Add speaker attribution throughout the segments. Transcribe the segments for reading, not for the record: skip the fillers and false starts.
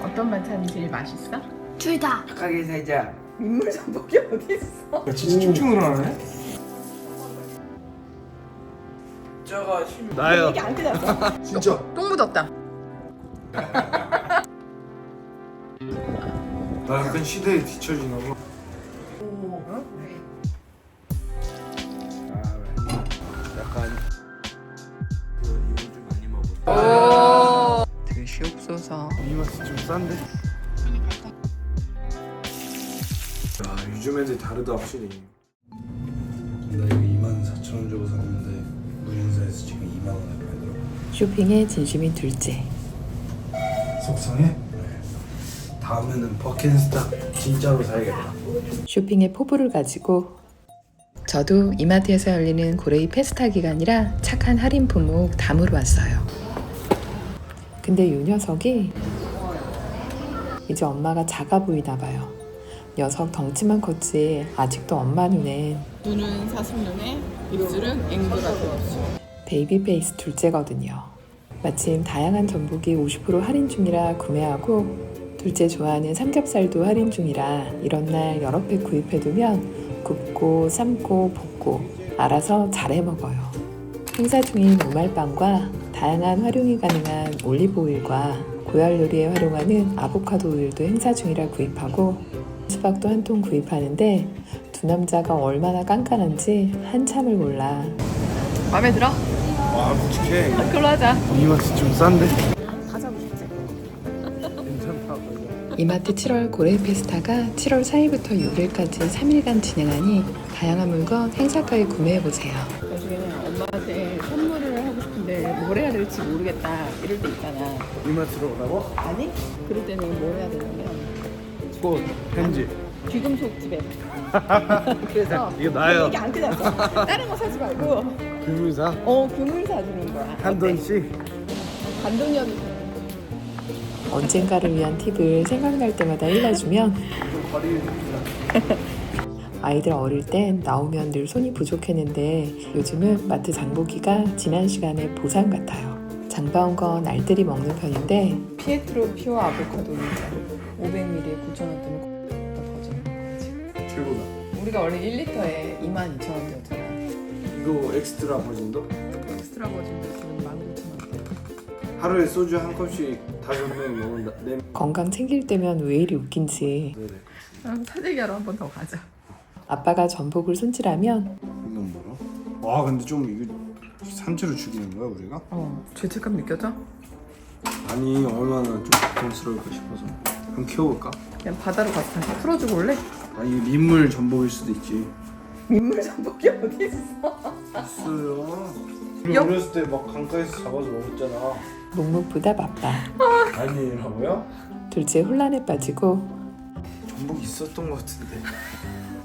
Speaker 1: 어떤 반찬이 제일 맛있어?
Speaker 2: 둘 다.
Speaker 3: 착하게 살자.
Speaker 1: 민물 전복이 어디 있어?
Speaker 4: 야, 진짜 쭉쭉 늘어나네.
Speaker 3: 저거 심.
Speaker 4: 나요.
Speaker 1: 이게 안 뜯었어.
Speaker 4: 진짜.
Speaker 1: 똥 묻었다.
Speaker 4: 나 약간 시대에 뒤처지나 봐.
Speaker 3: 약간 이건 좀 많이 먹어.
Speaker 1: 오. 드시옵소서.
Speaker 4: 이 맛이 좀 싼데? 야, 요즘 애들 다르다 확실히. 나 이거 24,000원 주고 샀는데 무인사에서 지금 2만 원에 팔더라고.
Speaker 5: 쇼핑의 진심인 둘째.
Speaker 4: 속상해? 네. 다음에는 버켄스타 진짜로 사야겠다.
Speaker 5: 쇼핑의 포부를 가지고 저도 이마트에서 열리는 고레이 페스타 기간이라 착한 할인 품목 담으러 왔어요. 근데 이 녀석이 이제 엄마가 작아 보이나 봐요. 녀석 덩치만 컸지 아직도 엄마 눈엔
Speaker 1: 눈은 사슴 눈에, 입술은 앵두 같은 입술.
Speaker 5: 베이비 페이스 둘째거든요. 마침 다양한 전복이 50% 할인 중이라 구매하고 둘째 좋아하는 삼겹살도 할인 중이라 이런 날 여러 팩 구입해두면 굽고 삶고 볶고 알아서 잘해 먹어요. 행사 중인 무말빵과 다양한 활용이 가능한 올리브 오일과 고열 요리에 활용하는 아보카도 오일도 행사 중이라 구입하고 수박도 한 통 구입하는데 두 남자가 얼마나 깐깐한지 한참을 몰라.
Speaker 1: 마음에 들어?
Speaker 4: 와, 묵직해.
Speaker 1: 그걸로 하자.
Speaker 4: 이 맛이 좀 싼데?
Speaker 1: 가자고 싶지.
Speaker 4: 괜찮다.
Speaker 5: 이마트 7월 고레이 페스타가 7월 4일부터 6일까지 3일간 진행하니 다양한 물건 행사가에 구매해보세요.
Speaker 1: 나중에는 엄마한테 선물을 하고 싶은데 뭘 해야 될지 모르겠다 이럴 때 있잖아.
Speaker 4: 이마트로 오라고?
Speaker 1: 아니? 그럴 때는 뭘 해야 되냐면
Speaker 4: 꽃, 편지.
Speaker 1: 귀금속 집에. 그래서
Speaker 4: 이거 나요.
Speaker 1: 이게 안 뜯었어. 다른 거 사지 말고
Speaker 4: 금유사?
Speaker 1: 금을 사주는 거야.
Speaker 4: 한 돈씩?
Speaker 1: 반돈이어도 돼.
Speaker 5: 언젠가를 위한 팁을 생각날 때마다 일러주면 아이들 어릴 땐 나오면 늘 손이 부족했는데 요즘은 마트 장보기가 지난 시간의 보상 같아요. 장봐온 건 알뜰히 먹는 편인데
Speaker 1: 피에트로 피오 아보카도 인자 500ml에 9,000원대면 더 주는 거지.
Speaker 4: 최고다.
Speaker 1: 우리가 원래 1리터에 22,000원이었잖아.
Speaker 4: 이거 엑스트라 버전도?
Speaker 1: 엑스트라 버전도 지금 19,000원대.
Speaker 4: 하루에 소주 한 컵씩 5명이 먹는다. 네.
Speaker 5: 건강 챙길 때면 왜 이리 웃긴지.
Speaker 4: 네네.
Speaker 1: 그럼 사재기하러 한 번 더 가자.
Speaker 5: 아빠가 전복을 손질하면
Speaker 4: 이건 뭐라? 와, 근데 좀 이거 산채로 죽이는 거야 우리가?
Speaker 1: 죄책감 느껴져?
Speaker 4: 아니, 얼마나 좀 고통스러울까 싶어서 한번 키워볼까?
Speaker 1: 그냥 바다로 가서 다시 풀어주고 올래?
Speaker 4: 아니, 이거 민물 전복일 수도 있지.
Speaker 1: 민물 전복이 어디 있어?
Speaker 4: 있어요. 우리
Speaker 1: 여-
Speaker 4: 어렸을 때 막 강가에서 잡아서 먹었잖아.
Speaker 5: 묵묵부답 아빠.
Speaker 4: 아니라고요?
Speaker 5: 둘째 혼란에 빠지고
Speaker 4: 전복 있었던 것 같은데.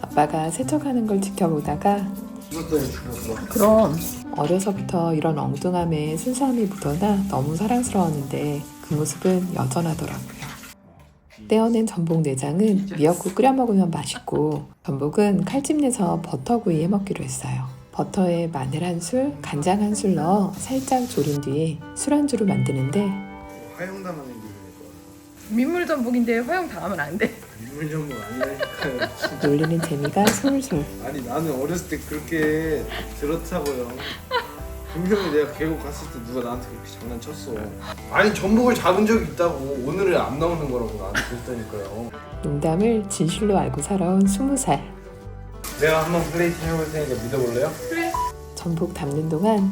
Speaker 5: 아빠가 세척하는 걸 지켜보다가
Speaker 4: 있었더니 죽었어.
Speaker 1: 그럼
Speaker 5: 어려서부터 이런 엉뚱함에 순수함이 묻어나 너무 사랑스러웠는데 그 모습은 여전하더라고요. 떼어낸 전복 내장은 미역국 끓여 먹으면 맛있고 전복은 칼집 내서 버터구이 해 먹기로 했어요. 버터에 마늘 한 술, 간장 한 술 넣어 살짝 졸인 뒤 술안주로 만드는데
Speaker 4: 화영당하는 게
Speaker 1: 민물 전복인데 허용 당하면 안 돼.
Speaker 4: 민물 전복 아니라니까요. 진짜.
Speaker 5: 놀리는 재미가 솔솔.
Speaker 4: 아니, 나는 어렸을 때 그렇게 들었다고요. 분명히 내가 계곡 갔을 때 누가 나한테 그렇게 장난쳤어. 아니, 전복을 잡은 적이 있다고. 오늘은 안 나오는 거라고 나한테 그랬다니까요.
Speaker 5: 농담을 진실로 알고 살아온 20살.
Speaker 4: 내가 한번 플레이팅 해볼 테니까 믿어볼래요?
Speaker 1: 그래.
Speaker 5: 전복 담는 동안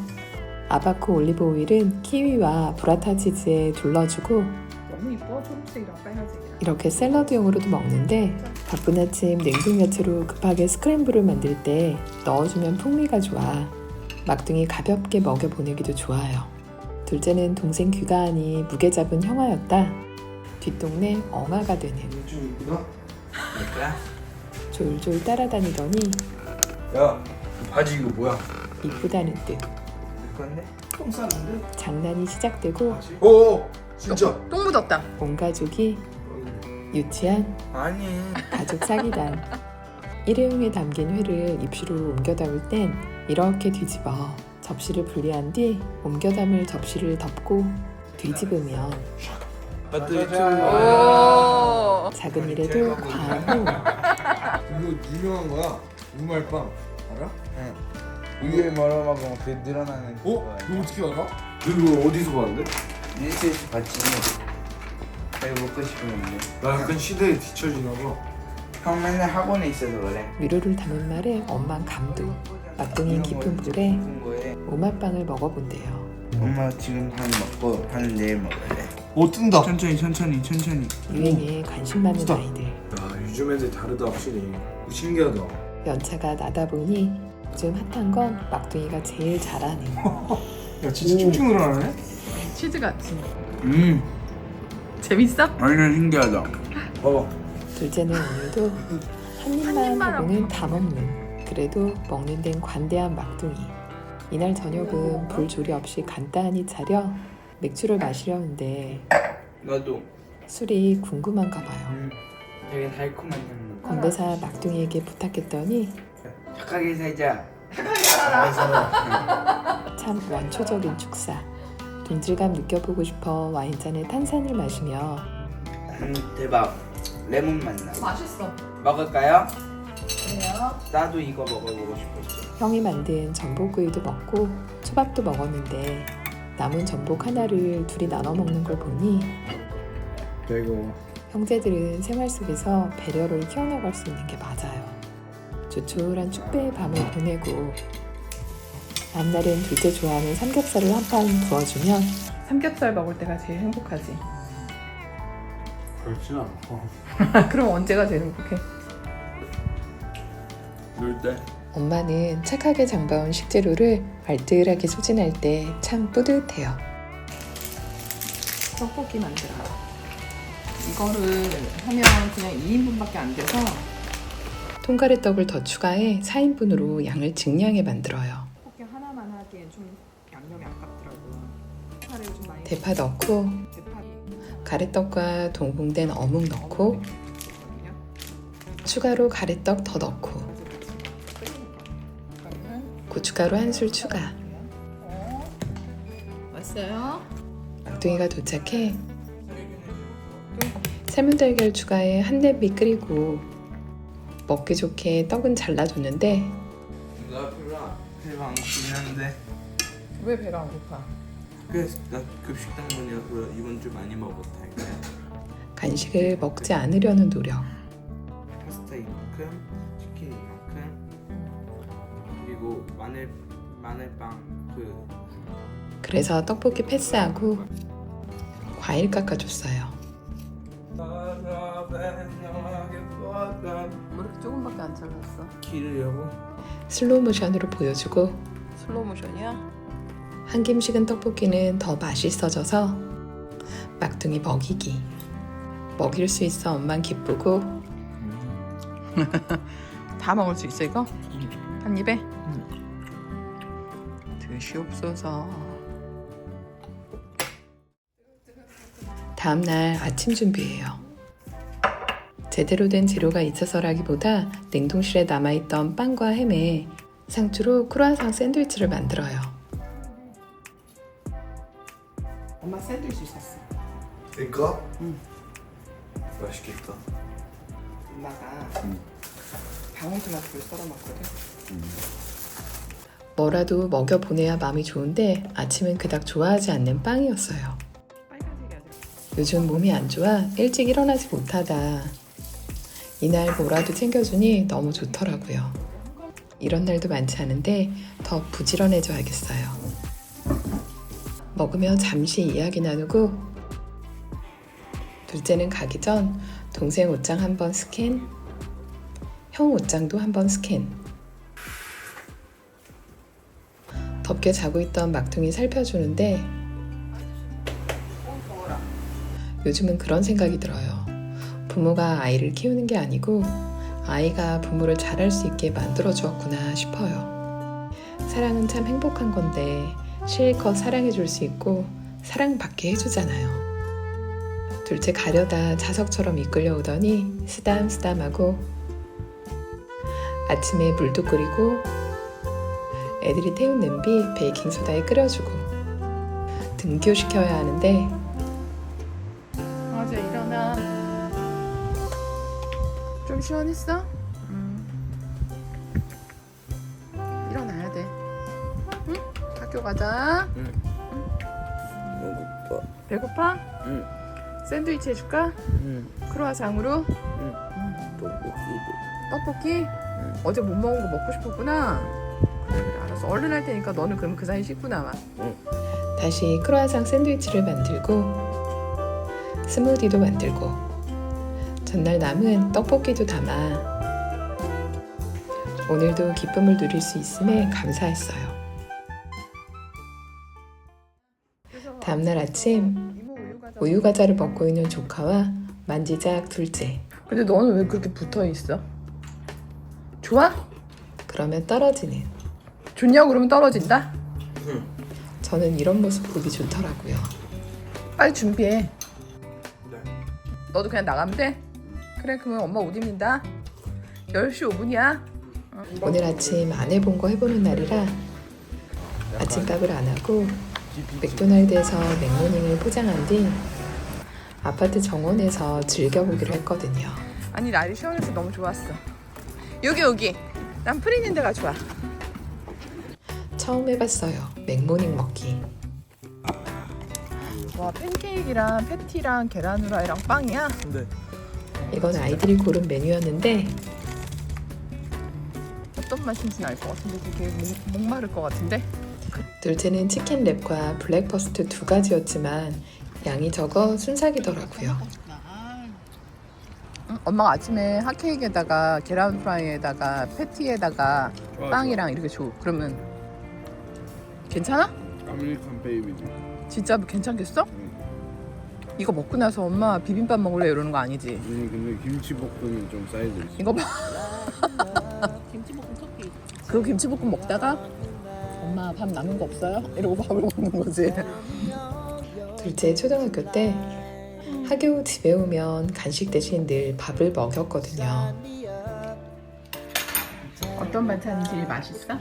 Speaker 5: 아바코 올리브 오일은 키위와 브라타 치즈에 둘러주고
Speaker 1: 너무 이뻐. 초록색이랑 빨간색이랑.
Speaker 5: 이렇게 샐러드용으로도 먹는데 바쁜 아침 냉동 야채로 급하게 스크램블을 만들 때 넣어주면 풍미가 좋아. 막둥이 가볍게 먹여보내기도 좋아요. 둘째는 동생 귀가하니 무게 잡은 형아였다. 뒷동네 엉아가 되는
Speaker 4: 좀 이쁘다?
Speaker 3: 뭘까?
Speaker 5: 졸졸 따라다니더니
Speaker 4: 야, 이 바지 이거 뭐야?
Speaker 5: 이쁘다는 듯
Speaker 3: 내 건데?
Speaker 4: 똥 싸는데?
Speaker 5: 장난이 시작되고
Speaker 4: 오! 진짜!
Speaker 1: 똥 묻었다.
Speaker 5: 온 가족이 유치한
Speaker 3: 아니.
Speaker 5: 가족 사기단. 일회용에 담긴 회를 입시로 옮겨 담을 땐 이렇게 뒤집어 접시를 분리한 뒤 옮겨 담을 접시를 덮고 뒤집으면
Speaker 3: 맞다
Speaker 1: 오.
Speaker 5: 작은 일에도 과한
Speaker 4: 이거 유명한 거야. 우말빵 알아?
Speaker 3: 이게 뭐라 먹으면 그 늘어나는
Speaker 4: 어? 너 어떻게 알아? 이거 어디서 봤는데?
Speaker 3: 인스타에서 봤지. 내가 먹고 싶었는데
Speaker 4: 나 약간 시대에 뒤처지나 봐.
Speaker 3: 형 맨날 학원에 있어서 그래.
Speaker 5: 위로를 담은 말에 엄만 감동. 막둥이 깊은 물에
Speaker 3: 무슨 거에
Speaker 5: 오맛빵을 먹어본대요.
Speaker 3: 엄마 지금 반 먹고 반 내일 먹을래.
Speaker 4: 뜬다.
Speaker 3: 천천히
Speaker 5: 유행에 관심 많은
Speaker 4: 스톱.
Speaker 5: 아이들.
Speaker 4: 야 요즘 애들 다르다 확실히. 신기하다.
Speaker 5: 연차가 나다 보니 요즘 핫한 건 막둥이가 제일 잘하는
Speaker 4: 야 진짜 쭉쭉 늘어나네.
Speaker 1: 치즈 같이.
Speaker 3: 음
Speaker 1: 재밌어?
Speaker 3: 완전 신기하다.
Speaker 4: 봐봐.
Speaker 5: 둘째는 오늘도 한 입만 하고는 다 먹는, 그래도 먹는 데는 관대한 막둥이. 이날 저녁은 불조리 없이 간단히 차려 맥주를 마시려는데
Speaker 3: 나도
Speaker 5: 술이 궁금한가 봐요.
Speaker 3: 되게 달콤한 향.
Speaker 5: 건배사 막둥이에게 부탁했더니
Speaker 3: 착하게 살자.
Speaker 5: 참 원초적인 축사. 동질감 느껴보고 싶어 와인잔에 탄산을 마시며
Speaker 3: 대박. 레몬 맛나.
Speaker 1: 맛있어.
Speaker 3: 먹을까요?
Speaker 1: 그래요?
Speaker 3: 나도 이거 먹어보고 싶었어.
Speaker 5: 형이 만든 전복구이도 먹고 초밥도 먹었는데 남은 전복 하나를 둘이 나눠 먹는 걸 보니
Speaker 4: 야 이거
Speaker 5: 형제들은 생활 속에서 배려를 키워나갈 수 있는 게 맞아요. 조촐한 축배의 밤을 보내고 다음날은 둘째 좋아하는 삼겹살을 한 판 구워주면
Speaker 1: 삼겹살 먹을 때가 제일 행복하지.
Speaker 4: 그렇진 않고.
Speaker 1: 그럼 언제가 제일 행복해?
Speaker 3: 놀 때.
Speaker 5: 엄마는 착하게 장봐온 식재료를 알뜰하게 소진할 때 참 뿌듯해요.
Speaker 1: 떡볶이 만들어. 이거를 하면 그냥 2인분밖에 안 돼서
Speaker 5: 통가래떡을 더 추가해 4인분으로 양을 증량해 만들어요.
Speaker 1: 떡볶이 하나만 하기엔 좀 양념이 아깝더라고요. 파를 좀 많이
Speaker 5: 대파 넣고
Speaker 1: 대파이
Speaker 5: 가래떡과 동봉된 어묵 넣고
Speaker 1: 있거든요.
Speaker 5: 추가로 가래떡 더 넣고 고춧가루 한 술 추가.
Speaker 1: 왔어요?
Speaker 5: 막둥이가 도착해 삶은달걀 추가해 한 냄비 끓이고 먹기 좋게 떡은 잘라줬는데
Speaker 3: 나 배가 안 고프긴 한데.
Speaker 1: 왜 배가 안 고파?
Speaker 3: 그래서 나 급식당번이어서 이번 주 많이 먹었다니까.
Speaker 5: 간식을 먹지 않으려는 노력.
Speaker 3: 파스타 이만큼, 치킨 이만큼, 그리고 마늘빵
Speaker 5: 그래서 떡볶이 패스하고 과일 깎아줬어요.
Speaker 1: 뭐 이렇게 조금밖에 안 잘랐어?
Speaker 3: 기르려고.
Speaker 5: 슬로우 모션으로 보여주고
Speaker 1: 슬로우 모션이야?
Speaker 5: 한 김 식은 떡볶이는 더 맛있어져서 막둥이 먹이기. 먹일 수 있어 엄만 기쁘고
Speaker 1: 다 먹을 수 있어 이거? 한 입에? 드시옵소서.
Speaker 5: 다음날 아침 준비해요. 제대로 된 재료가 있어서라기보다 냉동실에 남아있던 빵과 햄에 상추로 크루아상 샌드위치를 만들어요.
Speaker 1: 엄마 샌드위치 샀어.
Speaker 4: 이거? 응. 맛있겠다.
Speaker 1: 엄마가 방울토마토를 썰어놨거든.
Speaker 5: 뭐라도 먹여보내야 마음이 좋은데 아침은 그닥 좋아하지 않는 빵이었어요.
Speaker 1: 빨간색이 아니라
Speaker 5: 요즘 몸이 안 좋아 일찍 일어나지 못하다. 이날 뭐라도 챙겨주니 너무 좋더라고요. 이런 날도 많지 않은데 더 부지런해져야겠어요. 먹으며 잠시 이야기 나누고 둘째는 가기 전 동생 옷장 한번 스캔, 형 옷장도 한번 스캔. 덥게 자고 있던 막둥이 살펴주는데 요즘은 그런 생각이 들어요. 부모가 아이를 키우는 게 아니고 아이가 부모를 잘할 수 있게 만들어 주었구나 싶어요. 사랑은 참 행복한 건데 실컷 사랑해 줄 수 있고 사랑받게 해주잖아요. 둘째 가려다 자석처럼 이끌려 오더니 쓰담쓰담하고 아침에 물도 끓이고 애들이 태운 냄비 베이킹소다에 끓여주고 등교시켜야 하는데 좀 시원했어? 일어나야 돼. 응? 학교 가자.
Speaker 3: 배고파.
Speaker 5: 배고파?
Speaker 3: 응.
Speaker 5: 샌드위치 해줄까?
Speaker 3: 응.
Speaker 5: 크로아상으로? 떡볶이? 어제 못 먹은 거 먹고 싶었구나. 그래, 알았어. 얼른 할 테니까 너는 그럼 그 사이 씻고 나와. 다시 크로아상 샌드위치를 만들고 스무디도 만들고 전날 남은 떡볶이도 담아 오늘도 기쁨을 누릴 수 있음에 감사했어요. 다음날 아침 우유 과자를 먹고 있는 조카와 만지작 둘째. 근데 너는 왜 그렇게 붙어 있어? 좋아? 그러면 떨어지는. 좋냐고 그러면 떨어진다? 저는 이런 모습 보기 좋더라고요. 빨리 준비해. 너도 그냥 나가면 돼? 그래, 그러면 엄마 옷 입는다. 10시 5분이야. 오늘 아침 안 해본 거 해보는 날이라 아침밥을 안 하고 맥도날드에서 맥모닝을 포장한 뒤 아파트 정원에서 즐겨보기로 했거든요. 아니, 날이 시원해서 너무 좋았어. 여기 난 풀 있는 데가 좋아. 처음 해봤어요, 맥모닝 먹기. 와, 팬케이크랑 패티랑 계란 후라이랑 빵이야?
Speaker 3: 네.
Speaker 5: 이건 아이들이 고른 메뉴였는데 어떤 맛인지는 알 것 같은데 되게 목마를 것 같은데? 둘째는 치킨 랩과 블랙퍼스트 2가지였지만 양이 적어 순삭이더라고요. 엄마가 아침에 핫케이크에다가 계란 프라이에다가 패티에다가 빵이랑 이렇게 줘. 그러면 괜찮아?
Speaker 4: 아메리칸 베이비지.
Speaker 5: 진짜 괜찮겠어? 이거 먹고 나서 엄마 비빔밥 먹을래 이러는 거 아니지?
Speaker 4: 아니 근데 김치볶음이 좀 사이즈 있어.
Speaker 5: 이거 봐. 그 김치볶음 먹다가 엄마 밥 남은 거 없어요? 이러고 밥을 먹는 거지. 둘째 초등학교 때 학교 후 집에 오면 간식 대신 늘 밥을 먹였거든요. 어떤 반찬이 제일 맛있어?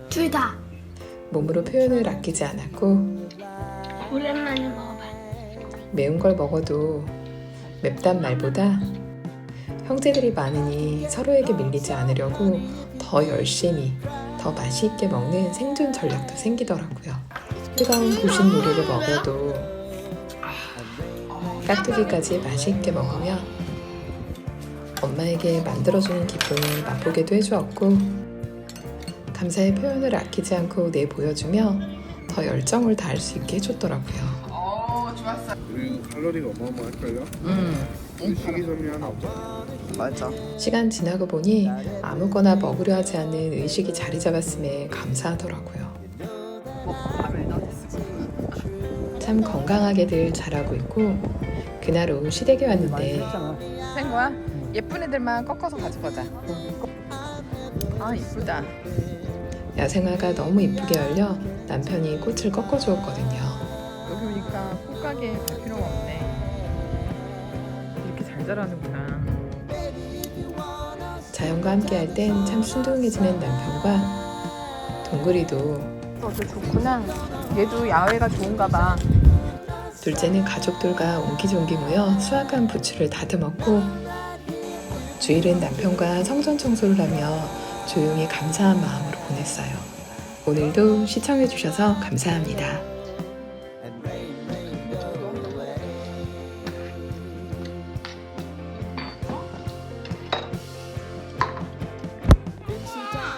Speaker 2: 둘 다.
Speaker 5: 몸으로 표현을 아끼지 않았고
Speaker 2: 오랜만에 먹어봐.
Speaker 5: 매운 걸 먹어도 맵단 말보다 형제들이 많으니 서로에게 밀리지 않으려고 더 열심히 더 맛있게 먹는 생존 전략도 생기더라고요. 뜨거운 보신 요리를 먹어도 깍두기까지 맛있게 먹으며 엄마에게 만들어주는 기쁨을 맛보게도 해주었고 감사의 표현을 아끼지 않고 내보여주며 더 열정을 다할 수 있게 해줬더라고요. 좋았어.
Speaker 4: 그리고 칼로리가 어마어마할걸요? 식이섬유 하나 없잖아.
Speaker 5: 맞아. 시간 지나고 보니 아무거나 먹으려 하지 않는 의식이 자리 잡았음에 감사하더라고요. 참 건강하게들 자라고 있고 그날 오후 시댁에 왔는데 된 거야? 예쁜 애들만 꺾어서 가져가자. 아, 이쁘다. 야생화가 너무 이쁘게 열려 남편이 꽃을 꺾어주었거든요. 여기 오니까 꽃가게에 갈 필요가 없네. 이렇게 잘 자라는구나. 자연과 함께 할 땐 참 순둥해지는 남편과 동굴이도 어제 좋구나. 얘도 야외가 좋은가 봐. 둘째는 가족들과 옹기종기 모여 수확한 부추를 다듬었고 주일은 남편과 성전 청소를 하며 조용히 감사한 마음으로 보냈어요. 오늘도 시청해주셔서 감사합니다.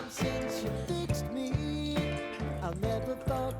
Speaker 6: Since you fixed me, I never thought